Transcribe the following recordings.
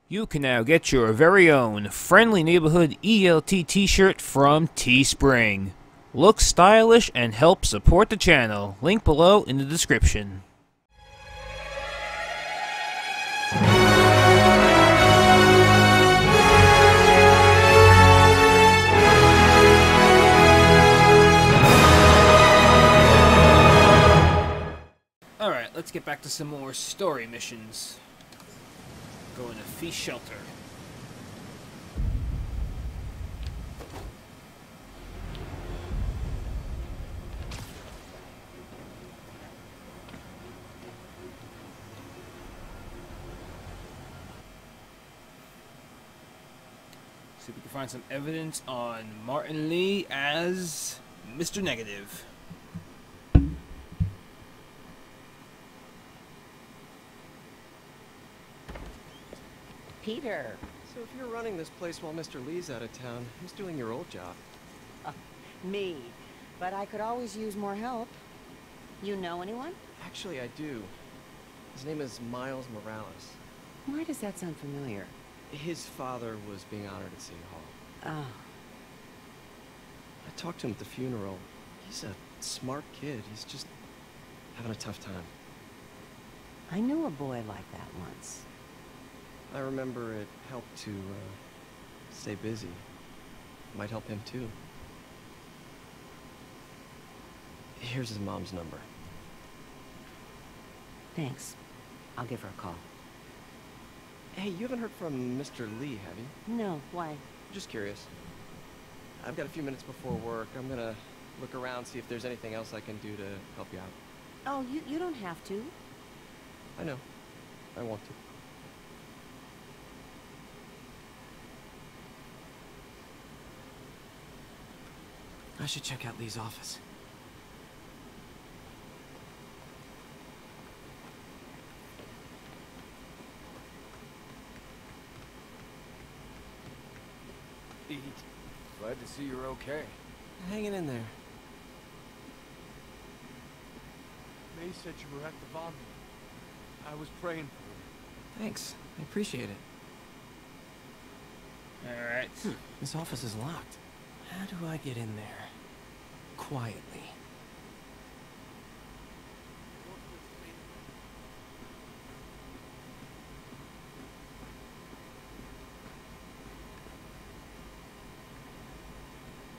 You can now get your very own Friendly Neighborhood ELT t-shirt from Teespring. Look stylish and help support the channel. Link below in the description. Alright, let's get back to some more story missions. Going to Feast Shelter. See if we can find some evidence on Martin Lee as Mr. Negative. Peter. So if you're running this place while Mr. Lee's out of town, who's doing your old job? Me. But I could always use more help. You know anyone? Actually, I do. His name is Miles Morales. Why does that sound familiar? His father was being honored at City Hall. Oh. I talked to him at the funeral. He's a smart kid. He's just having a tough time. I knew a boy like that once. I remember it helped to stay busy. Might help him too. Here's his mom's number. Thanks. I'll give her a call. Hey, you haven't heard from Mr. Lee, have you? No, why? Just curious. I've got a few minutes before work. I'm gonna look around, see if there's anything else I can do to help you out. Oh, you don't have to. I know. I want to. I should check out Lee's office. Pete, glad to see you're okay. Hanging in there. May said you were at the vomit. I was praying for Thanks. I appreciate it. Alright. This office is locked. How do I get in there? Quietly.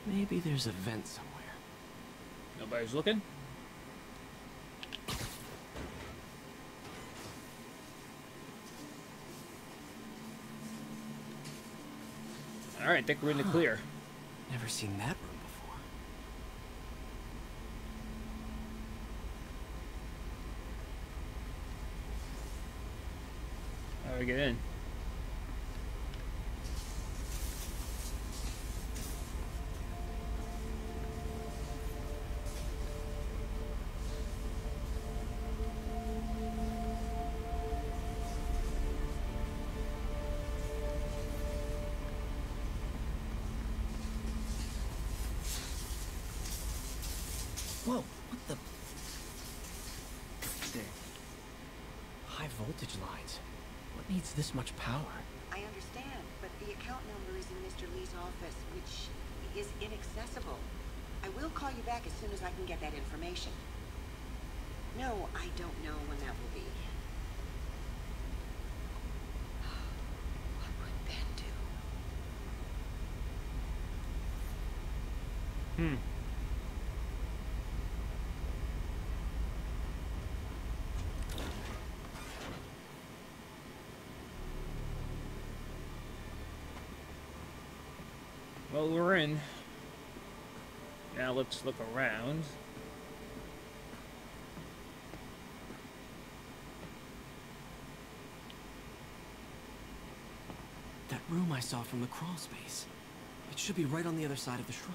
Maybe there's a vent somewhere. Nobody's looking? Alright, think we're in the clear. Never seen that room before. How do I get in? Whoa, what the? High voltage lines. What needs this much power? I understand, but the account number is in Mr. Lee's office, which is inaccessible. I will call you back as soon as I can get that information. No, I don't know when that will be. What would Ben do? Well, we're in. Now let's look around. That room I saw from the crawl space. It should be right on the other side of the shrine.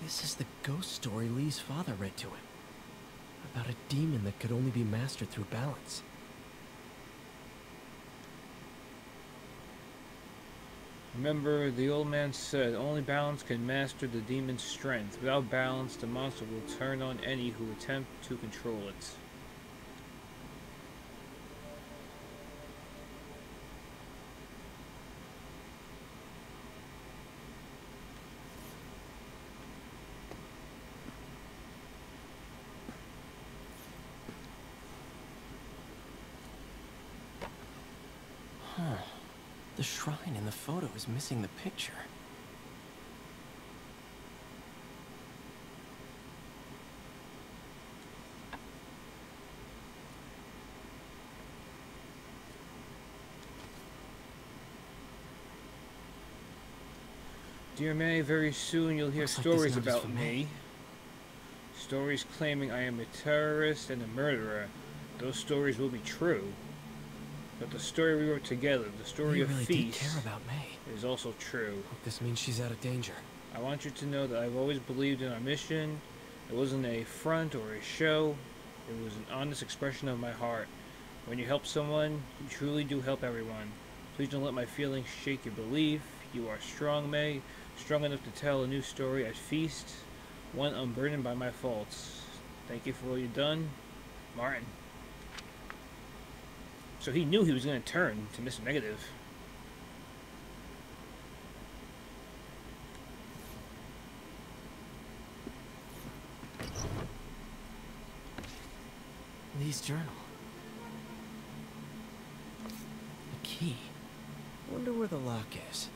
This is the ghost story Lee's father read to him. About a demon that could only be mastered through balance. Remember, the old man said only balance can master the demon's strength. Without balance, the monster will turn on any who attempt to control it. The shrine in the photo is missing the picture. Dear May, very soon you'll hear Looks like this stories note is about for me. May. Stories claiming I am a terrorist and a murderer. Those stories will be true. But the story we wrote together, the story You of really did Feast, care about May. is also true. Hope this means she's out of danger. I want you to know that I've always believed in our mission. It wasn't a front or a show. It was an honest expression of my heart. When you help someone, you truly do help everyone. Please don't let my feelings shake your belief. You are strong, May. Strong enough to tell a new story at Feast. One unburdened by my faults. Thank you for all you've done, Martin. So he knew he was going to turn to Mr. Negative. Lee's journal. The key. Wonder where the lock is.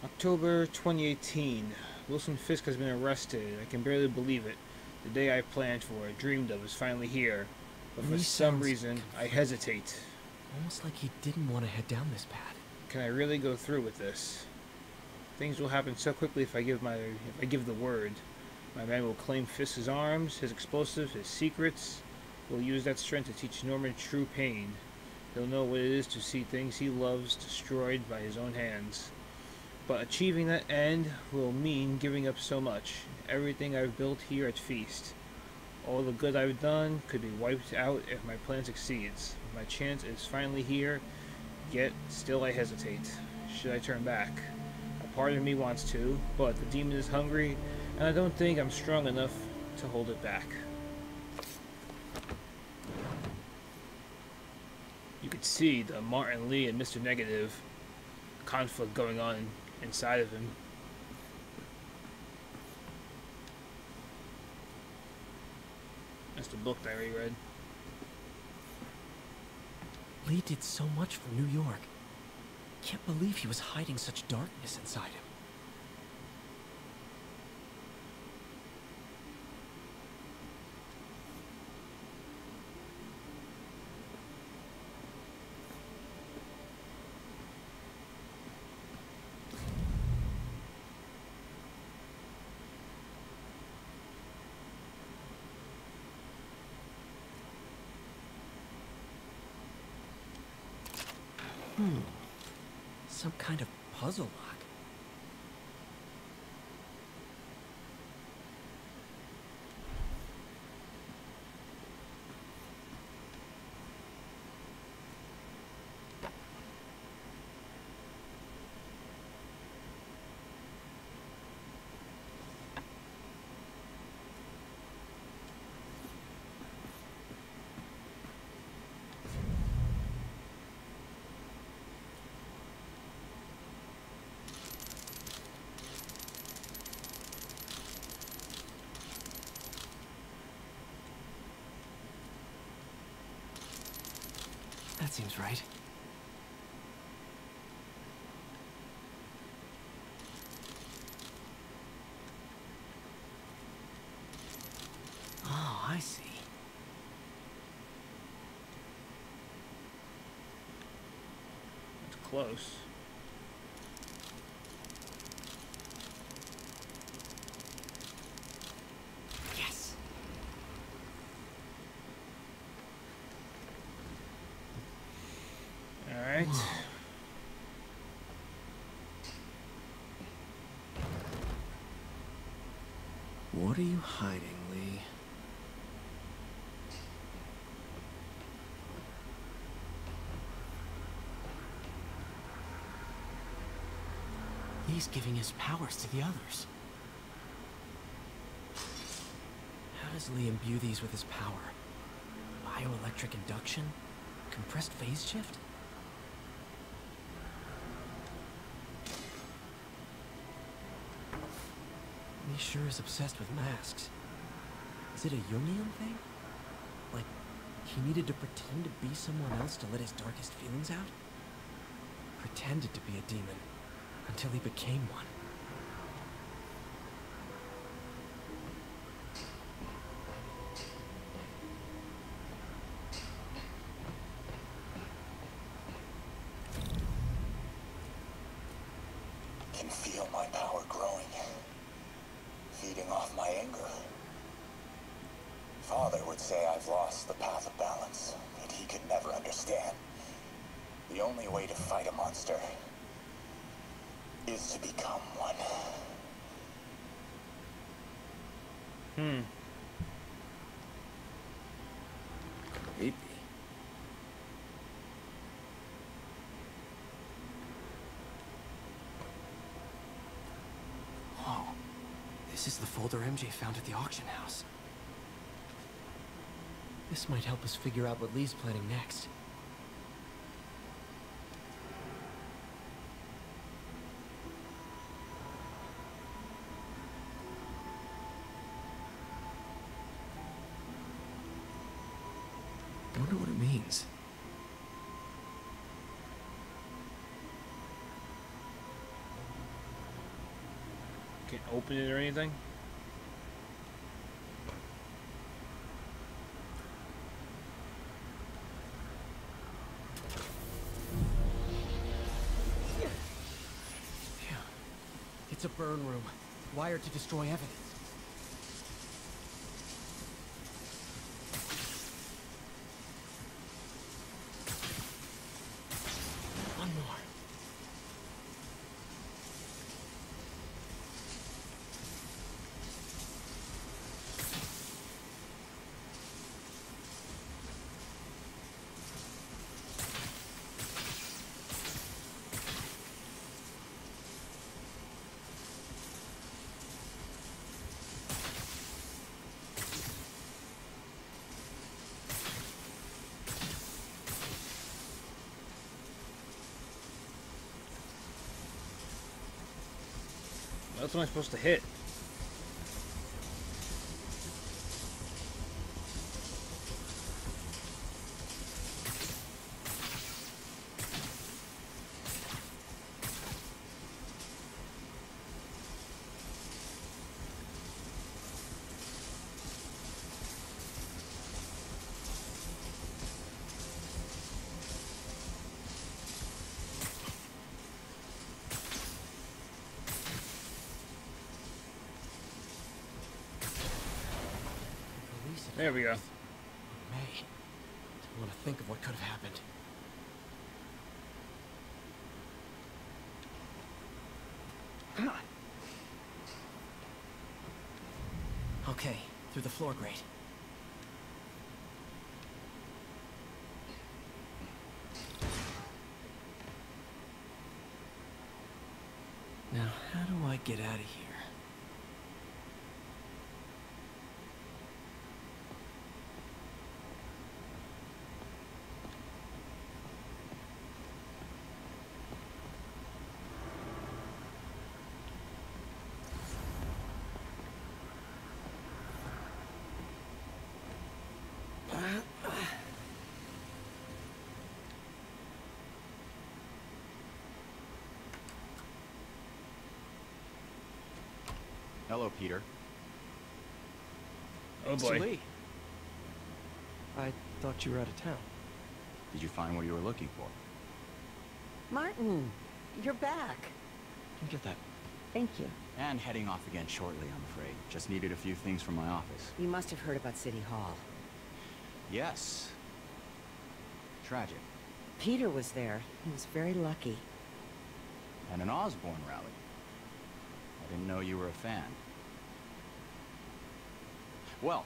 October 2018. Wilson Fisk has been arrested. I can barely believe it. The day I planned for, dreamed of, is finally here. But for Lee some sounds reason, I hesitate. Almost like he didn't want to head down this path. Can I really go through with this? Things will happen so quickly if I give the word. My man will claim Fisk's arms, his explosive, his secrets. Will use that strength to teach Norman true pain. He'll know what it is to see things he loves destroyed by his own hands. But achieving that end will mean giving up so much. Everything I've built here at Feast. All the good I've done could be wiped out if my plan succeeds. My chance is finally here, yet still I hesitate. Should I turn back? A part of me wants to, but the demon is hungry, and I don't think I'm strong enough to hold it back. You could see the Martin Lee and Mr. Negative conflict going on inside of him. That's the book that I read. Lee did so much for New York. Can't believe he was hiding such darkness inside him. Some kind of puzzle lock. That seems right. Oh, I see. That's close. Yes. Alright. What are you hiding, Lee? Spidey's giving his powers to the others. How does Lee imbue these with his power? Bioelectric induction? Compressed phase shift? Lee sure is obsessed with masks. Is it a Jungian thing? Like, he needed to pretend to be someone else to let his darkest feelings out? Pretended to be a demon, until he became one. Can feel my power growing, feeding off my anger. Father would say I've lost the path of balance, that he could never understand. The only way to fight a monster is to become one. Creepy. Whoa. This is the folder MJ found at the auction house. This might help us figure out what Lee's planning next. I wonder what it means. Can't open it or anything? Phew. It's a burn room, wired to destroy evidence. One more. What else am I supposed to hit? There we go. May. Don't want to think of what could have happened. Come on. Okay, through the floor grate. Now, how do I get out of here? Hello, Peter. Oh Mr. boy. Lee. I thought you were out of town. Did you find what you were looking for? Martin, you're back. You get that? Thank you. And heading off again shortly, I'm afraid. Just needed a few things from my office. You must have heard about City Hall. Yes. Tragic. Peter was there. He was very lucky. And an Osborne rally. I didn't know you were a fan. Well,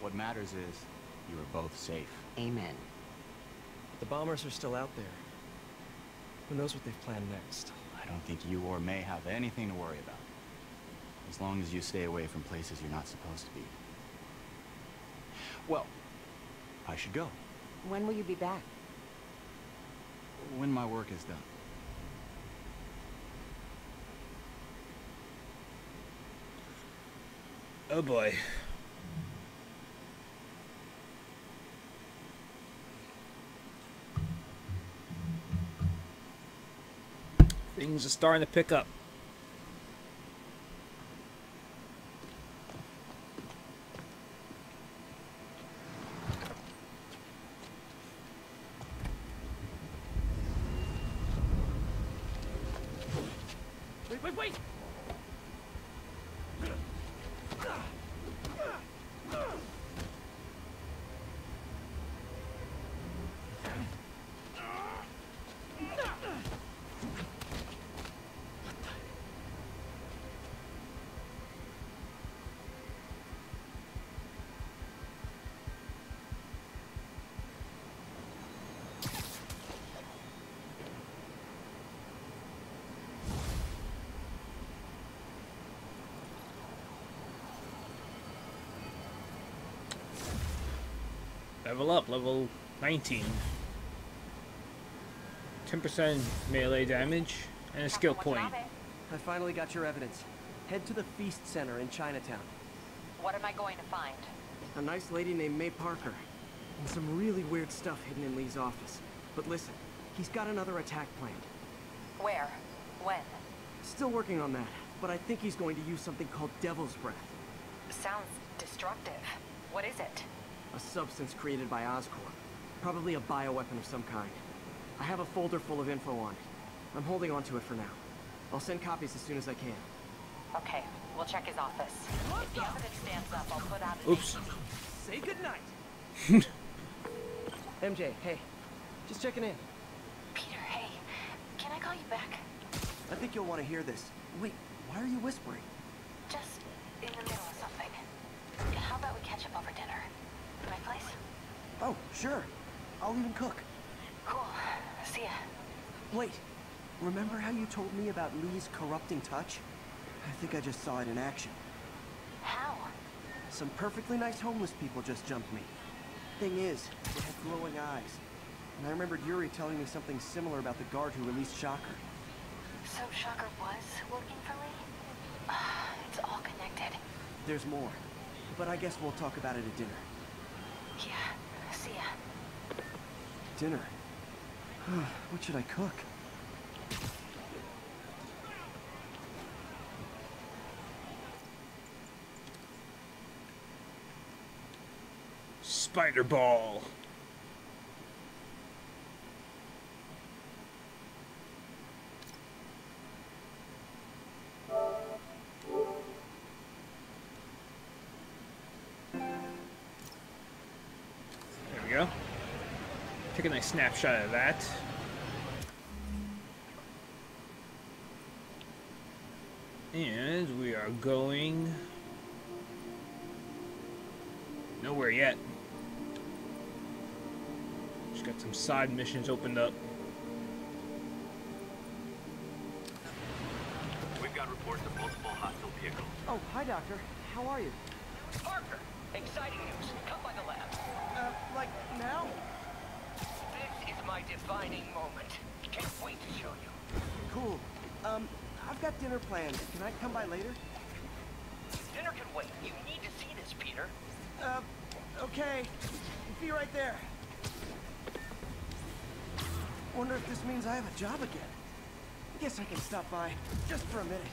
what matters is you were both safe. Amen. But the bombers are still out there. Who knows what they've planned next? I I don't think you or May have anything to worry about. As long as you stay away from places you're not supposed to be. Well, I should go. When will you be back? When my work is done. Oh boy. Things are starting to pick up. Wait! Level up, level 19. 10% melee damage and a skill point. I finally got your evidence. Head to the Feast Center in Chinatown. What am I going to find? A nice lady named May Parker. And some really weird stuff hidden in Lee's office. But listen, he's got another attack planned. Where? When? Still working on that, but I think he's going to use something called Devil's Breath. Sounds destructive. What is it? A substance created by Oscorp. Probably a bioweapon of some kind. I have a folder full of info on it. I'm holding on to it for now. I'll send copies as soon as I can. Okay, we'll check his office. If the evidence stands up, I'll put out an Oops. Say goodnight! MJ, hey. Just checking in. Peter, hey. Can I call you back? I think you'll want to hear this. Wait, why are you whispering? Just in the middle of something. How about we catch up over dinner? My place? Oh, sure. I'll even cook. Cool. See ya. Wait, remember how you told me about Lee's corrupting touch? I think I just saw it in action. How? Some perfectly nice homeless people just jumped me. Thing is, they had glowing eyes. And I remembered Yuri telling me something similar about the guard who released Shocker. So Shocker was working for Lee? It's all connected. There's more. But I guess we'll talk about it at dinner. Yeah. See ya. Dinner? What should I cook? Spider Ball. There we go. Take a nice snapshot of that. And we are going nowhere yet. Just got some side missions opened up. We've got reports of multiple hostile vehicles. Oh, hi, Doctor. How are you? Parker, exciting news. Come by the lab. Like now? This is my defining moment. Can't wait to show you. Cool. I've got dinner planned. Can I come by later? Dinner can wait. You need to see this, Peter. Okay. Be right there. Wonder if this means I have a job again. Guess I can stop by just for a minute.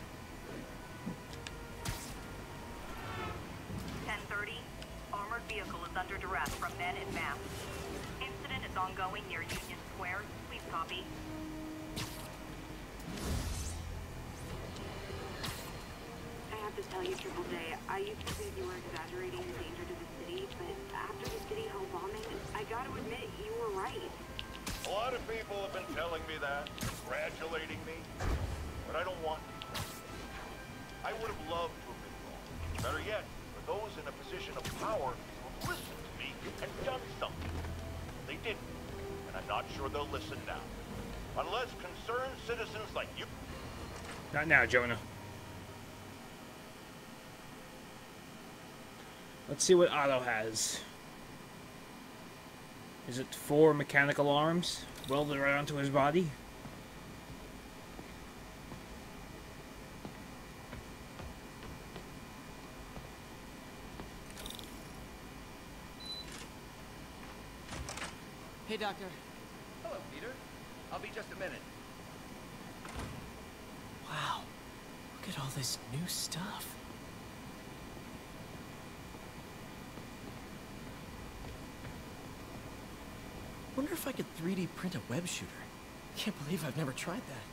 10:30. Armored vehicle is under duress from men in masks. Incident is ongoing near Union Square. Please copy. I have to tell you, Triple J, I used to think you were exaggerating the danger to the city, but after the City Hall bombing, I gotta admit, you were right. A lot of people have been telling me that, congratulating me, but I don't want to. I would have loved to have been wrong. Better yet, for those in a position of power who have listened to me and done something. They didn't, and I'm not sure they'll listen now. Unless concerned citizens like you Not now, Jonah. Let's see what Otto has. Is it 4 mechanical arms welded right onto his body? Hey, Doctor. Hello, Peter. I'll be just a minute. Wow. Look at all this new stuff. Wonder if I could 3D print a web shooter. Can't believe I've never tried that.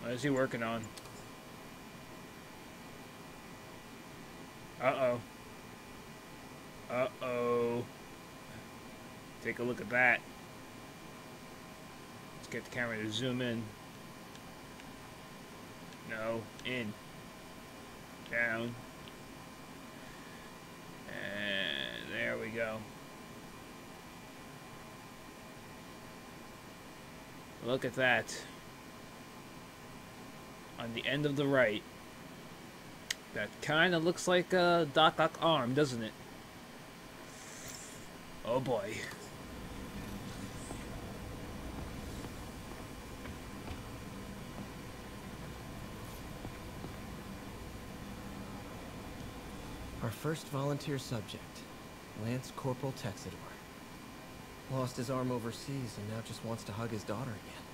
What is he working on? Uh-oh. Uh-oh. Take a look at that. Let's get the camera to zoom in. No, in. Down. And there we go. Look at that. On the end of the right. That kind of looks like a Doc Ock arm, doesn't it? Oh boy. Our first volunteer subject, Lance Corporal Texidor. Lost his arm overseas and now just wants to hug his daughter again.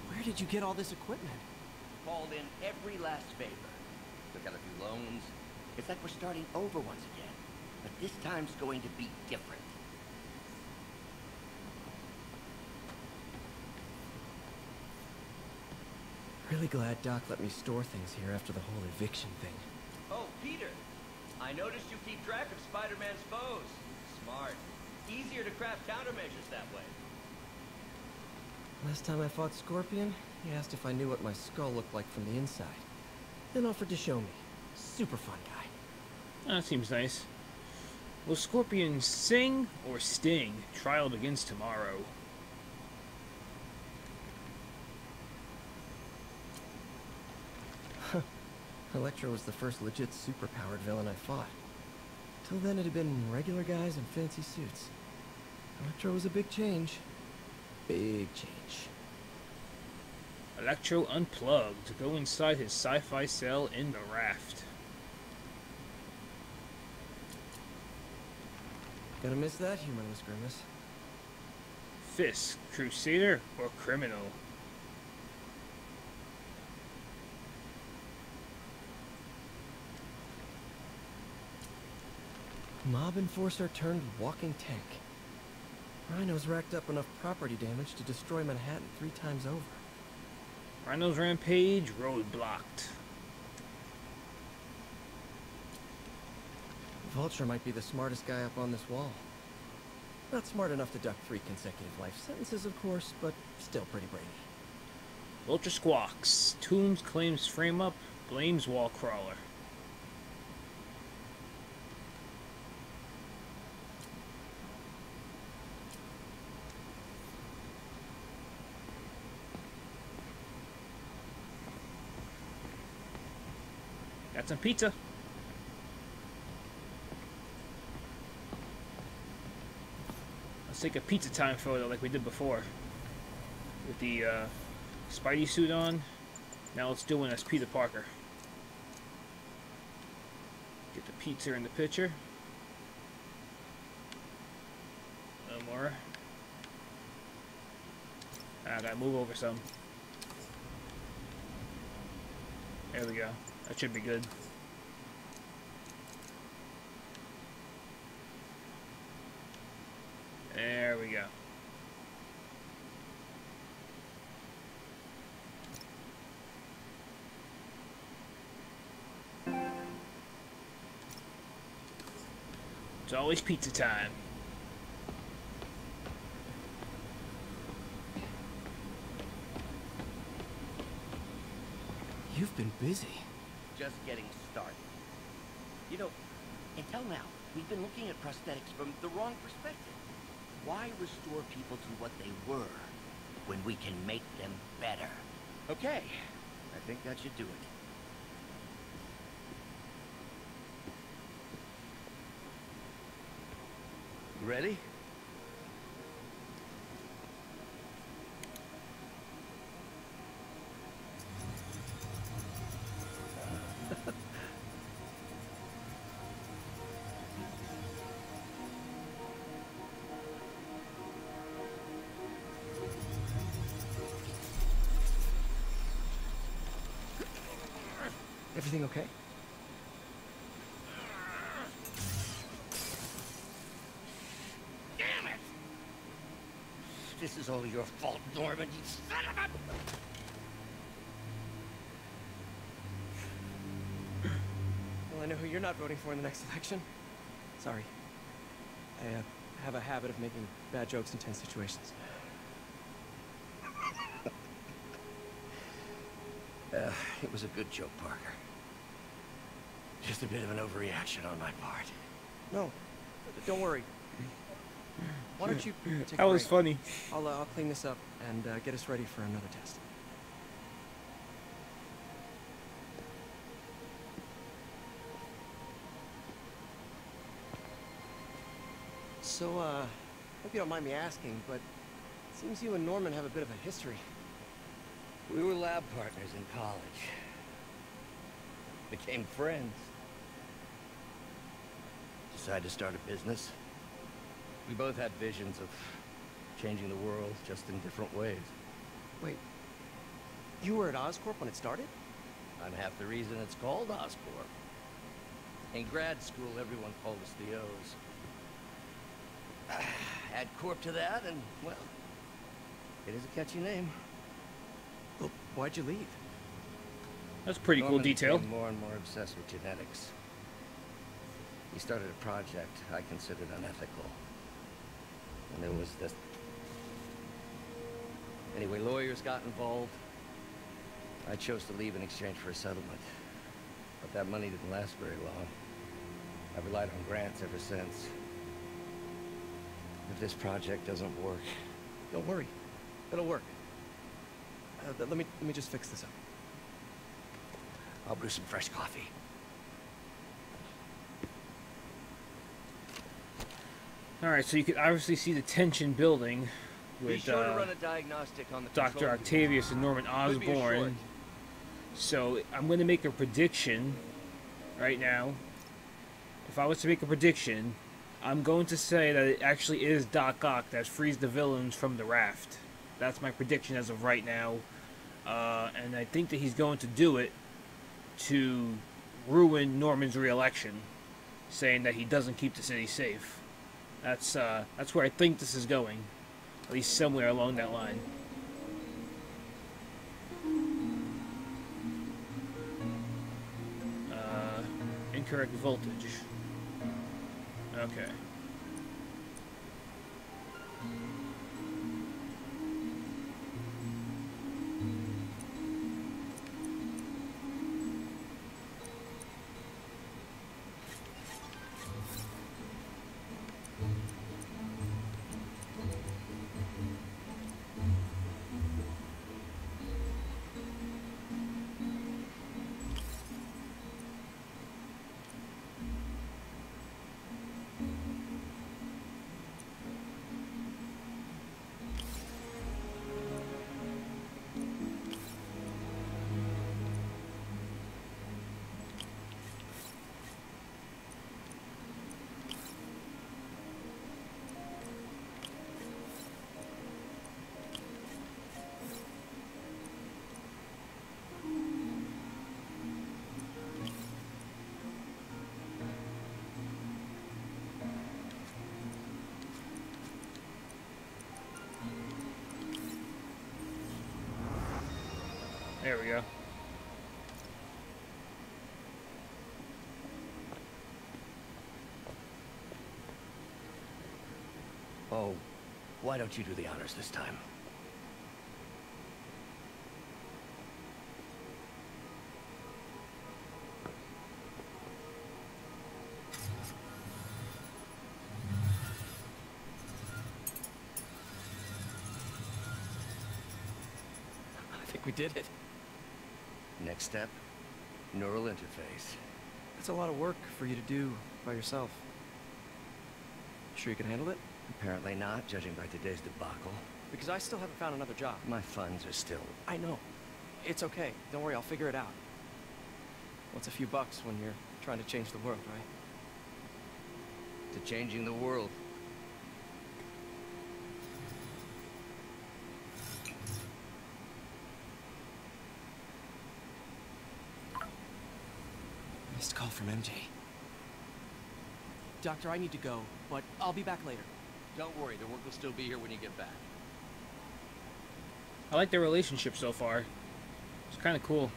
Where did you get all this equipment? Called in every last favor. Took out a few loans. It's like we're starting over once again. But this time's going to be different. Really glad Doc let me store things here after the whole eviction thing. Oh, Peter. I noticed you keep track of Spider-Man's foes. Smart. Easier to craft countermeasures that way. Last time I fought Scorpion, he asked if I knew what my skull looked like from the inside. Then offered to show me. Super fun guy. That seems nice. Will Scorpion sing or sting? Trial begins tomorrow. Electro was the first legit superpowered villain I fought. Till then it had been regular guys in fancy suits. Electro was a big change. Big change. Electro unplugged. Go inside his sci-fi cell in the raft. Gonna miss that humorless grimace. Fisk, crusader or criminal? Mob enforcer turned walking tank. Rhino's racked up enough property damage to destroy Manhattan 3 times over. Rhino's rampage roadblocked. Vulture might be the smartest guy up on this wall. Not smart enough to duck 3 consecutive life sentences, of course, but still pretty brainy. Vulture squawks. Toombs claims frame up, blames wall crawler. Got some pizza. Let's take a pizza time photo like we did before. With the Spidey suit on. Now let's do one as Peter Parker. Get the pizza in the picture. A little more. I gotta move over some. There we go. That should be good. There we go. It's always pizza time. You've been busy. Just getting started. You know, until now, we've been looking at prosthetics from the wrong perspective. Why restore people to what they were when we can make them better? Okay, I think that should do it. Ready? Everything okay? Damn it! This is all your fault, Norman, you son of a... Well, I know who you're not voting for in the next election. Sorry. I have a habit of making bad jokes in tense situations. It was a good joke, Parker. Just a bit of an overreaction on my part. No, don't worry. Why don't you take That a was break? funny. I'll clean this up and get us ready for another test. So, hope you don't mind me asking, but it seems you and Norman have a bit of a history. We were lab partners in college. Became friends. Decided to start a business. We both had visions of changing the world, just in different ways. Wait, you were at Oscorp when it started? I'm half the reason it's called Oscorp. In grad school, everyone called us the O's. Add Corp to that, and, well, it is a catchy name. Well, why'd you leave? That's a pretty cool Norman detail. became more and more obsessed with genetics. He started a project I considered unethical. And there was this... Anyway, lawyers got involved. I chose to leave in exchange for a settlement. But that money didn't last very long. I've relied on grants ever since. If this project doesn't work... Don't worry. It'll work. Let me just fix this up. I'll brew some fresh coffee. Alright, so you can obviously see the tension building Be with sure to run a diagnostic on the Dr. control unit. Octavius and Norman Could be a short. Osborn. So I'm going to make a prediction right now. If I was to make a prediction, I'm going to say that it actually is Doc Ock that frees the villains from the raft. That's my prediction as of right now. And I think that he's going to do it to ruin Norman's re-election, saying that he doesn't keep the city safe. That's where I think this is going, at least somewhere along that line. Incorrect voltage. Okay. There we go. Oh, why don't you do the honors this time? think we did it. Next step, neural interface. That's a lot of work for you to do by yourself. Sure you can handle it? Apparently not, judging by today's debacle. Because I still haven't found another job. My funds are still... I know. It's okay. Don't worry, I'll figure it out. What's a few bucks when you're trying to change the world, right? To changing the world. Missed call from MJ. Doctor, I need to go, but I'll be back later. Don't worry, the work will still be here when you get back. I like their relationship so far. It's kind of cool.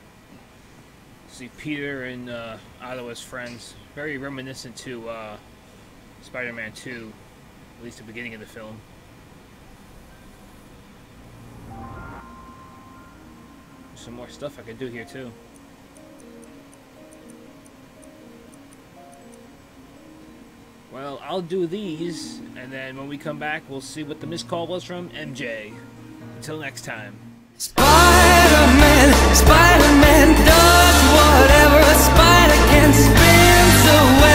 See Peter and Otto as friends. Very reminiscent to Spider-Man 2, at least the beginning of the film. There's some more stuff I could do here too. Well, I'll do these, and then when we come back, we'll see what the missed call was from MJ. Until next time. Spider-Man, Spider-Man does whatever a spider can, spins away.